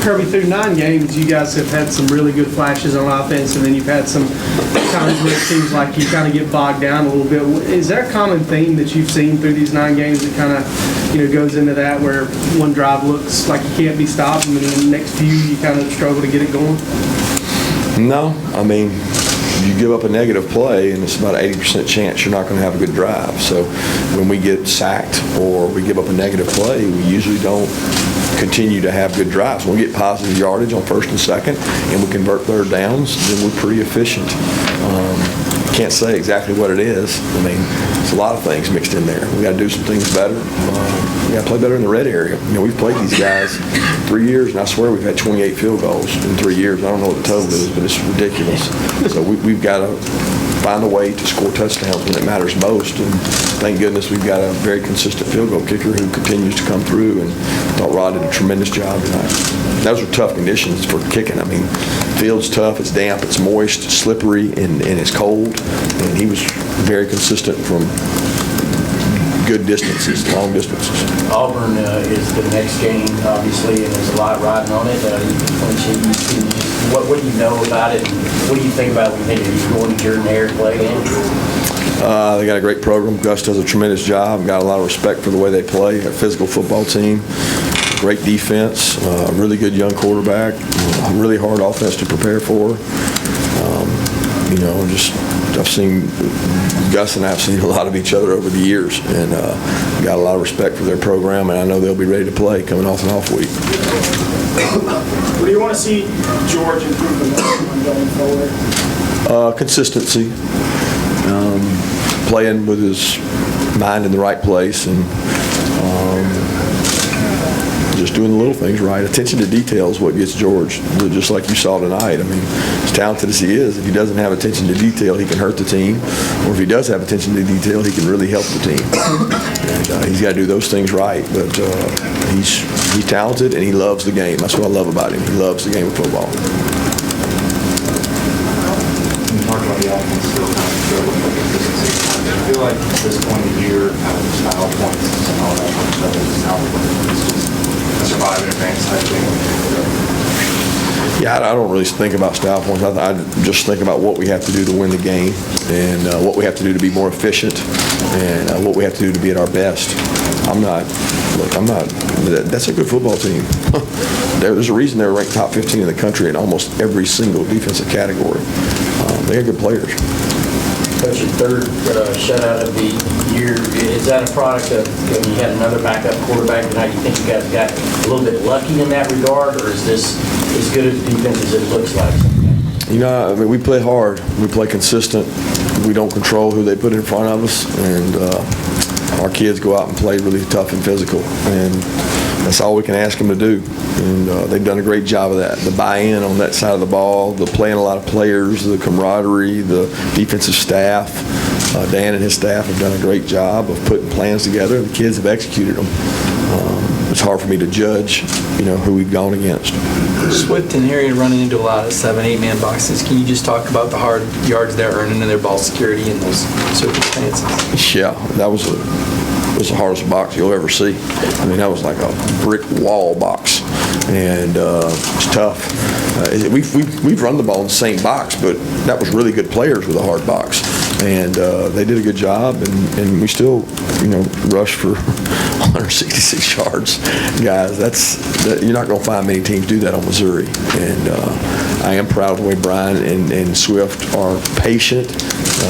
Kirby, through 9 games, you guys have had some really good flashes on offense, and then you've had some times where it seems like you kind of get bogged down a little bit. Is there a common theme that you've seen through these 9 games that kind of, goes into that, where one drive looks like you can't be stopped, and then the next few you kind of struggle to get it going? No, I mean, you give up a negative play, and it's about an 80% chance you're not going to have a good drive. So when we get sacked or we give up a negative play, we usually don't continue to have good drives. When we get positive yardage on first and second and we convert third downs, then we're pretty efficient. Can't say exactly what it is. I mean, it's a lot of things mixed in there. We got to do some things better. We got to play better in the red area. We've played these guys 3 years, and I swear we've had 28 field goals in 3 years. I don't know what the total is, but it's ridiculous. So we've got to find a way to score touchdowns when it matters most. And thank goodness we've got a very consistent field goal kicker who continues to come through. And I thought Rod did a tremendous job tonight. Those are tough conditions for kicking. I mean, field's tough, it's damp, it's moist, it's slippery, and it's cold. And he was very consistent from good distances, long distances. Auburn is the next game, obviously, and there's a lot riding on it. What do you know about it? And what do you think about it when you think of going to Jordan-Hare to play again? They got a great program. Gus does a tremendous job. Got a lot of respect for the way they play. A physical football team. Great defense. Really good young quarterback. Really hard offense to prepare for. I've seen Gus and I have seen a lot of each other over the years, and got a lot of respect for their program, and I know they'll be ready to play coming off an off week. What do you want to see George improve the most on going forward? Consistency. Playing with his mind in the right place, and just doing the little things right. Attention to detail is what gets George, just like you saw tonight. I mean, as talented as he is, if he doesn't have attention to detail, he can hurt the team. Or if he does have attention to detail, he can really help the team. And he's got to do those things right. But he's talented, and he loves the game. That's what I love about him. He loves the game of football. When you talk about the offense still kind of struggling with consistency, I feel like at this point of the year, kind of style points and all that kind of stuff is now a survive in advance type thing. Yeah, I don't really think about style points. I just think about what we have to do to win the game, and what we have to do to be more efficient, and what we have to do to be at our best. That's a good football team. There's a reason they're ranked top 15 in the country in almost every single defensive category. They have good players. Coach, your third shutout of the year, is that a product of, you had another backup quarterback tonight? You think you guys got a little bit lucky in that regard, or is this as good a defense as it looks like? I mean, we play hard. We play consistent. We don't control who they put in front of us, and our kids go out and play really tough and physical, and that's all we can ask them to do. And they've done a great job of that. The buy-in on that side of the ball, the playing a lot of players, the camaraderie, the defensive staff. Dan and his staff have done a great job of putting plans together. The kids have executed them. It's hard for me to judge, who we've gone against. Swift and Harry are running into a lot of 7-8 man boxes. Can you just talk about the hard yards they're earning in their ball security in those circumstances? Yeah, that was the hardest box you'll ever see. I mean, that was like a brick wall box, and it's tough. We've run the ball in the same box, but that was really good players with a hard box, and they did a good job, and we still, rushed for 166 yards. Guys, you're not going to find many teams do that on Missouri, and I am proud of the way Brian and Swift are patient.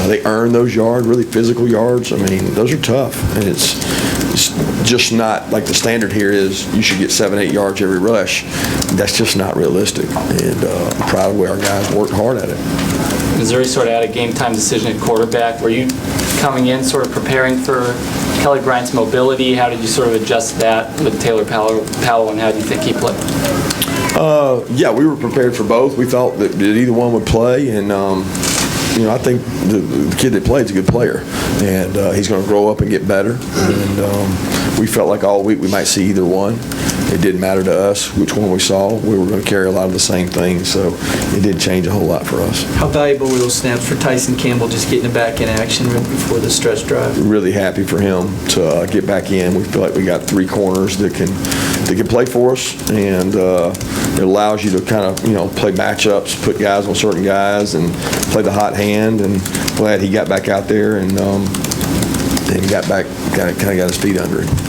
They earn those yards, really physical yards. I mean, those are tough, and it's just not like the standard here is you should get 7-8 yards every rush. That's just not realistic, and I'm proud of the way our guys worked hard at it. Missouri sort of had a game-time decision at quarterback. Were you coming in sort of preparing for Kelly Bryant's mobility? How did you sort of adjust that with Taylor Powell, and how do you think he played? Yeah, we were prepared for both. We thought that either one would play, and I think the kid that played is a good player, and he's going to grow up and get better. And we felt like all week we might see either one. it didn't matter to us which one we saw. We were going to carry a lot of the same things, so it did change a whole lot for us. How valuable were those snaps for Tyson Campbell, just getting it back in action right before the stretch drive? Really happy for him to get back in. We feel like we got 3 corners that can play for us, and it allows you to kind of, play matchups, put guys on certain guys, and play the hot hand. And glad he got back out there and got his feet under him.